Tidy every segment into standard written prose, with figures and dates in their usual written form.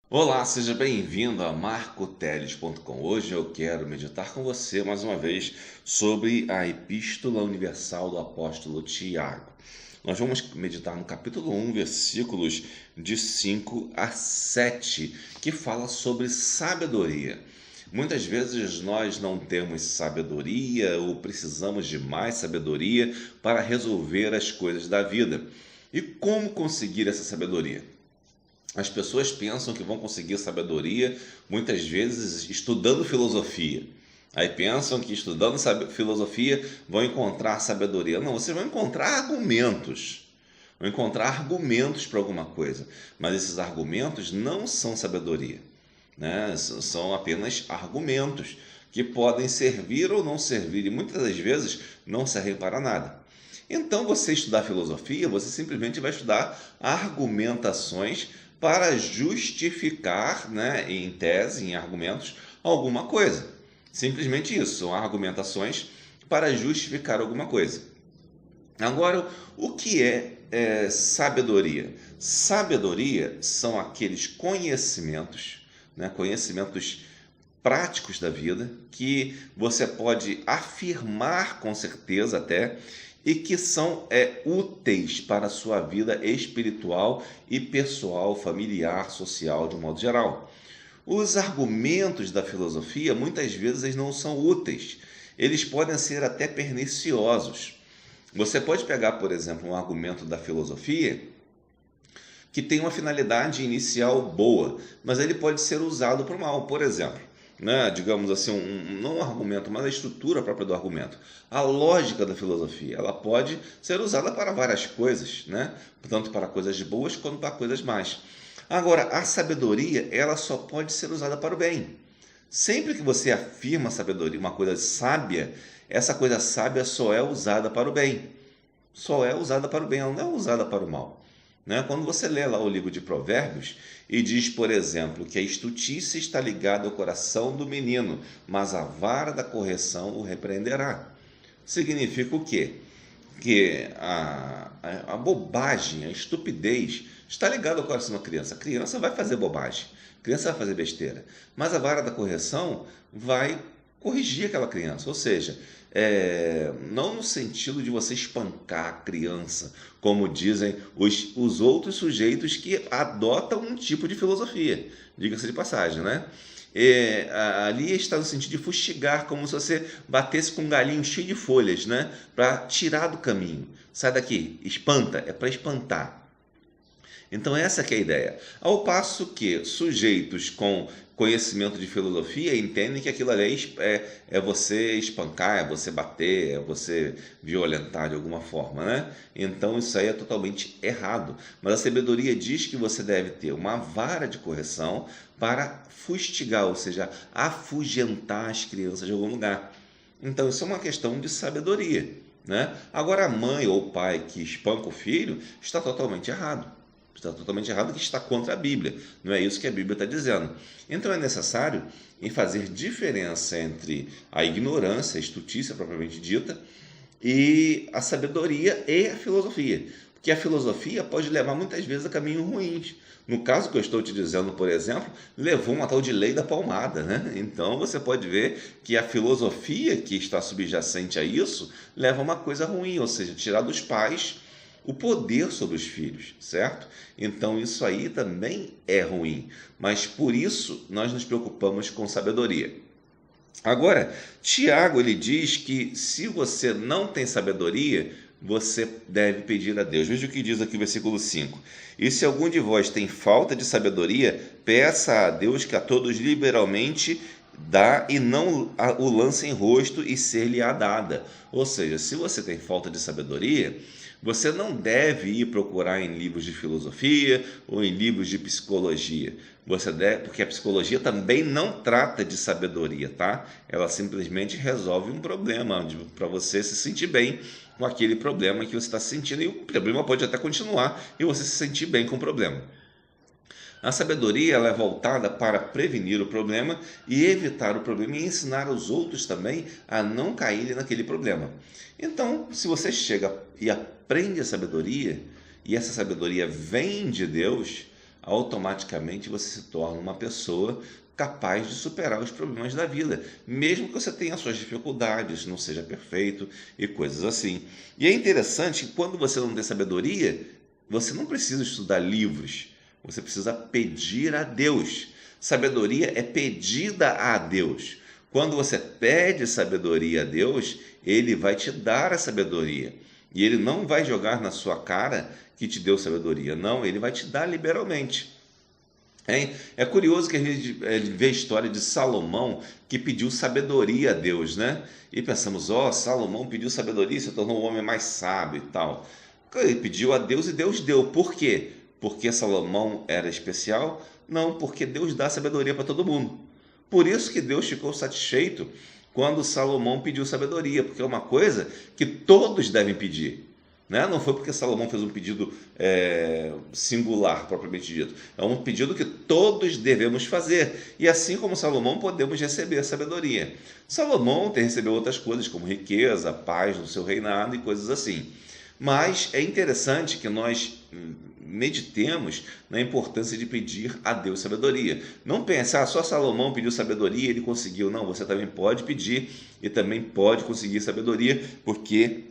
Olá, seja bem-vindo a marcoteles.com. Hoje eu quero meditar com você mais uma vez sobre a Epístola Universal do Apóstolo Tiago. Nós vamos meditar no capítulo 1, versículos de 5 a 7, que fala sobre sabedoria. Muitas vezes nós não temos sabedoria ou precisamos de mais sabedoria para resolver as coisas da vida. E como conseguir essa sabedoria? As pessoas pensam que vão conseguir sabedoria, muitas vezes estudando filosofia. Aí pensam que estudando filosofia vão encontrar sabedoria. Não, você vai encontrar argumentos. Vão encontrar argumentos para alguma coisa. Mas esses argumentos não são sabedoria, né? São apenas argumentos que podem servir ou não servir. E muitas das vezes não servem para nada. Então, você estudar filosofia, você simplesmente vai estudar argumentações para justificar, né, em tese, em argumentos, alguma coisa. Simplesmente isso, são argumentações para justificar alguma coisa. Agora, o que é sabedoria? Sabedoria são aqueles conhecimentos, né, conhecimentos práticos da vida, que você pode afirmar com certeza até, e que são úteis para a sua vida espiritual e pessoal, familiar, social, de um modo geral. Os argumentos da filosofia, muitas vezes, eles não são úteis. Eles podem ser até perniciosos. Você pode pegar, por exemplo, um argumento da filosofia que tem uma finalidade inicial boa, mas ele pode ser usado para o mal. Por exemplo, né, digamos assim, não um argumento, mas a estrutura própria do argumento. A lógica da filosofia, ela pode ser usada para várias coisas, né? Tanto para coisas boas quanto para coisas más. Agora, a sabedoria, ela só pode ser usada para o bem. Sempre que você afirma sabedoria, uma coisa sábia, essa coisa sábia só é usada para o bem. Só é usada para o bem, ela não é usada para o mal. Né? Quando você lê lá o livro de Provérbios e diz, por exemplo, que a estutícia está ligada ao coração do menino, mas a vara da correção o repreenderá. Significa o quê? Que a bobagem, a estupidez, está ligada ao coração da criança. A criança vai fazer bobagem, a criança vai fazer besteira, mas a vara da correção vai corrigir aquela criança. Ou seja, não no sentido de você espancar a criança, como dizem os outros sujeitos que adotam um tipo de filosofia, diga-se de passagem, né? Ali está no sentido de fustigar, como se você batesse com um galinho cheio de folhas, né? Para tirar do caminho. Sai daqui, espanta, é para espantar. Então essa que é a ideia. Ao passo que sujeitos com conhecimento de filosofia entendem que aquilo ali é você espancar, é você bater, é você violentar de alguma forma, né? Então isso aí é totalmente errado. Mas a sabedoria diz que você deve ter uma vara de correção para fustigar, ou seja, afugentar as crianças de algum lugar. Então isso é uma questão de sabedoria, né? Agora a mãe ou o pai que espanca o filho está totalmente errado. Está totalmente errado, que está contra a Bíblia. Não é isso que a Bíblia está dizendo. Então é necessário em fazer diferença entre a ignorância, a estutícia propriamente dita, e a sabedoria e a filosofia. Porque a filosofia pode levar muitas vezes a caminhos ruins. No caso que eu estou te dizendo, por exemplo, levou uma tal de lei da palmada, né? Então você pode ver que a filosofia que está subjacente a isso leva a uma coisa ruim, ou seja, tirar dos pais o poder sobre os filhos, certo? Então isso aí também é ruim, mas por isso nós nos preocupamos com sabedoria. Agora, Tiago ele diz que se você não tem sabedoria, você deve pedir a Deus. Veja o que diz aqui o versículo 5. E se algum de vós tem falta de sabedoria, peça a Deus que a todos liberalmente dá e não o lance em rosto e ser-lhe-á dada. Ou seja, se você tem falta de sabedoria, você não deve ir procurar em livros de filosofia ou em livros de psicologia. Você deve, porque a psicologia também não trata de sabedoria, tá? Ela simplesmente resolve um problema para você se sentir bem com aquele problema que você está sentindo, e o problema pode até continuar e você se sentir bem com o problema. A sabedoria ela é voltada para prevenir o problema e evitar o problema e ensinar os outros também a não caírem naquele problema. Então, se você chega e aprende a sabedoria, e essa sabedoria vem de Deus, automaticamente você se torna uma pessoa capaz de superar os problemas da vida, mesmo que você tenha suas dificuldades, não seja perfeito e coisas assim. E é interessante que quando você não tem sabedoria, você não precisa estudar livros, você precisa pedir a Deus. Sabedoria é pedida a Deus. Quando você pede sabedoria a Deus, Ele vai te dar a sabedoria. E Ele não vai jogar na sua cara que te deu sabedoria. Não, Ele vai te dar liberalmente. É curioso que a gente vê a história de Salomão, que pediu sabedoria a Deus, né? E pensamos, Salomão pediu sabedoria e se tornou o homem mais sábio e tal. Ele pediu a Deus e Deus deu. Por quê? Porque Salomão era especial? Não, porque Deus dá sabedoria para todo mundo. Por isso que Deus ficou satisfeito quando Salomão pediu sabedoria, porque é uma coisa que todos devem pedir. Né? Não foi porque Salomão fez um pedido singular, propriamente dito. É um pedido que todos devemos fazer. E assim como Salomão, podemos receber a sabedoria. Salomão recebeu outras coisas, como riqueza, paz no seu reinado e coisas assim. Mas é interessante que nós meditemos na importância de pedir a Deus sabedoria. Não pense, só Salomão pediu sabedoria e ele conseguiu. Não, você também pode pedir e também pode conseguir sabedoria, porque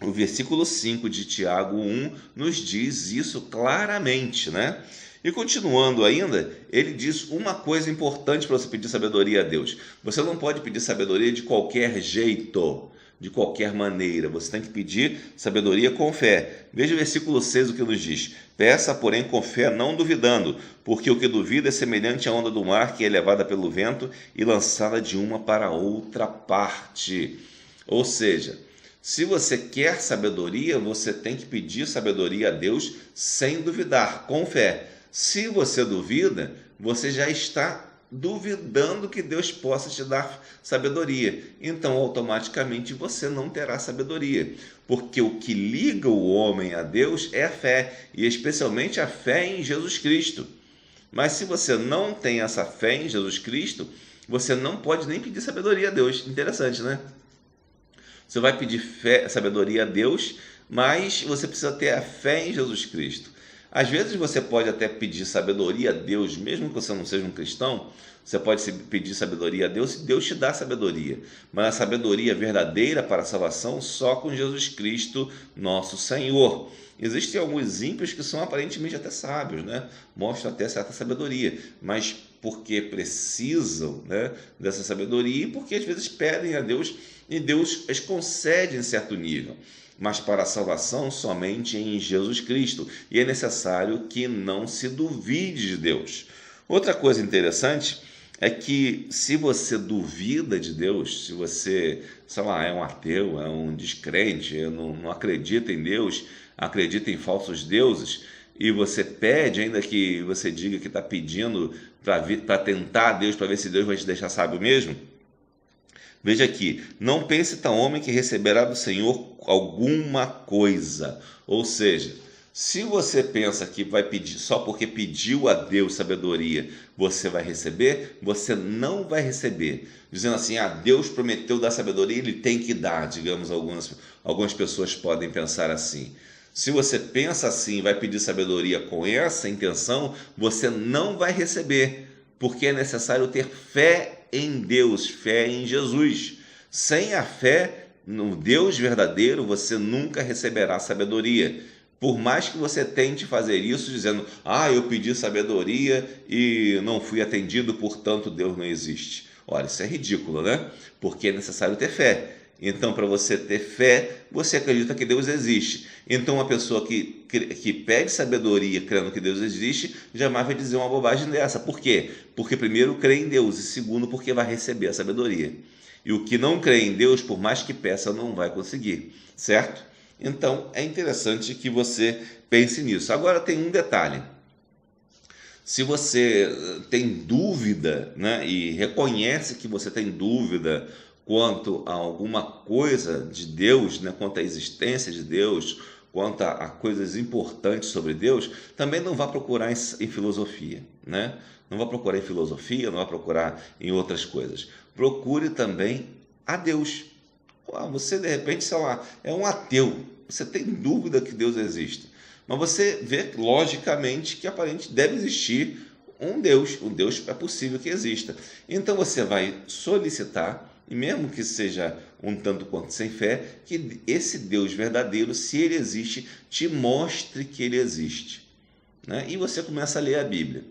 o versículo 5 de Tiago 1 nos diz isso claramente, né? E continuando ainda, ele diz uma coisa importante para você pedir sabedoria a Deus. Você não pode pedir sabedoria de qualquer jeito, de qualquer maneira. Você tem que pedir sabedoria com fé. Veja o versículo 6 o que nos diz. Peça, porém, com fé, não duvidando, porque o que duvida é semelhante à onda do mar que é levada pelo vento e lançada de uma para outra parte. Ou seja, se você quer sabedoria, você tem que pedir sabedoria a Deus sem duvidar, com fé. Se você duvida, você já está duvidando que Deus possa te dar sabedoria. Então, automaticamente, você não terá sabedoria. Porque o que liga o homem a Deus é a fé, e especialmente a fé em Jesus Cristo. Mas se você não tem essa fé em Jesus Cristo, você não pode nem pedir sabedoria a Deus. Interessante, né? Você vai pedir sabedoria a Deus, mas você precisa ter a fé em Jesus Cristo. Às vezes você pode até pedir sabedoria a Deus, mesmo que você não seja um cristão, você pode pedir sabedoria a Deus e Deus te dá sabedoria. Mas a sabedoria verdadeira para a salvação só com Jesus Cristo, nosso Senhor. Existem alguns ímpios que são aparentemente até sábios, né? Mostram até certa sabedoria, mas porque precisam, né, dessa sabedoria e porque às vezes pedem a Deus e Deus as concede em certo nível. Mas para a salvação somente em Jesus Cristo. E é necessário que não se duvide de Deus. Outra coisa interessante é que se você duvida de Deus, se você, sei lá, é um ateu, é um descrente, não acredita em Deus, acredita em falsos deuses, e você pede, ainda que você diga que está pedindo para tentar Deus, para ver se Deus vai te deixar sábio mesmo, veja aqui, não pense tal homem que receberá do Senhor alguma coisa. Ou seja, se você pensa que vai pedir só porque pediu a Deus sabedoria, você vai receber, você não vai receber. Dizendo assim, Deus prometeu dar sabedoria, Ele tem que dar, digamos, algumas pessoas podem pensar assim. Se você pensa assim, vai pedir sabedoria com essa intenção, você não vai receber, porque é necessário ter fé em Deus, fé em Jesus. Sem a fé no Deus verdadeiro, você nunca receberá sabedoria. Por mais que você tente fazer isso dizendo, eu pedi sabedoria e não fui atendido, portanto Deus não existe. Olha, isso é ridículo, né? Porque é necessário ter fé. Então, para você ter fé, você acredita que Deus existe. Então, uma pessoa que pede sabedoria crendo que Deus existe, jamais vai dizer uma bobagem dessa. Por quê? Porque primeiro crê em Deus e segundo porque vai receber a sabedoria. E o que não crê em Deus, por mais que peça, não vai conseguir, certo? Então, é interessante que você pense nisso. Agora, tem um detalhe. Se você tem dúvida, né, e reconhece que você tem dúvida quanto a alguma coisa de Deus, né, quanto à existência de Deus, quanto a coisas importantes sobre Deus, também não vá procurar em filosofia, né? Não vá procurar em filosofia, não vá procurar em outras coisas. Procure também a Deus. Você, de repente, sei lá, é um ateu. Você tem dúvida que Deus existe. Mas você vê logicamente que aparentemente deve existir um Deus é possível que exista. Então você vai solicitar, e mesmo que seja um tanto quanto sem fé, que esse Deus verdadeiro, se ele existe, te mostre que ele existe. Né? E você começa a ler a Bíblia.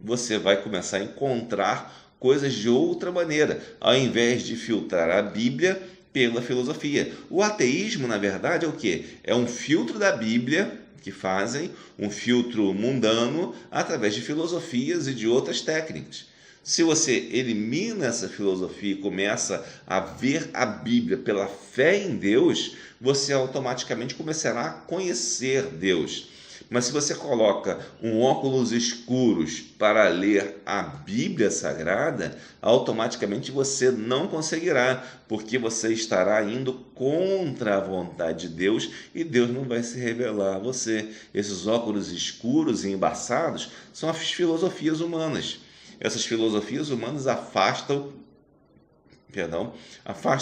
Você vai começar a encontrar coisas de outra maneira, ao invés de filtrar a Bíblia pela filosofia. O ateísmo, na verdade, é o quê? É um filtro da Bíblia que fazem, um filtro mundano através de filosofias e de outras técnicas. Se você elimina essa filosofia e começa a ver a Bíblia pela fé em Deus, você automaticamente começará a conhecer Deus. Mas se você coloca um óculos escuros para ler a Bíblia Sagrada, automaticamente você não conseguirá, porque você estará indo contra a vontade de Deus e Deus não vai se revelar a você. Esses óculos escuros e embaçados são as filosofias humanas. Essas filosofias humanas afastam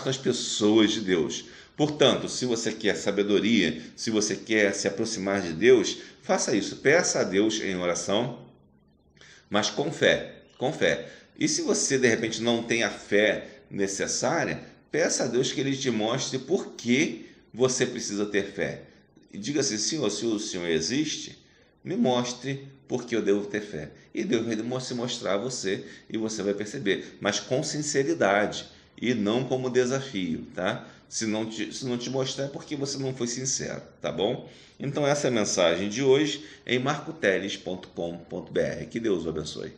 as pessoas de Deus. Portanto, se você quer sabedoria, se você quer se aproximar de Deus, faça isso. Peça a Deus em oração, mas com fé, com fé. E se você de repente não tem a fé necessária, peça a Deus que Ele te mostre por que você precisa ter fé. E diga assim: Senhor, se o Senhor existe, me mostre por que eu devo ter fé. E Deus vai se mostrar a você e você vai perceber, mas com sinceridade e não como desafio, tá? Se não te mostrar é porque você não foi sincero, tá bom? Então essa é a mensagem de hoje em marcoteles.com.br. Que Deus o abençoe.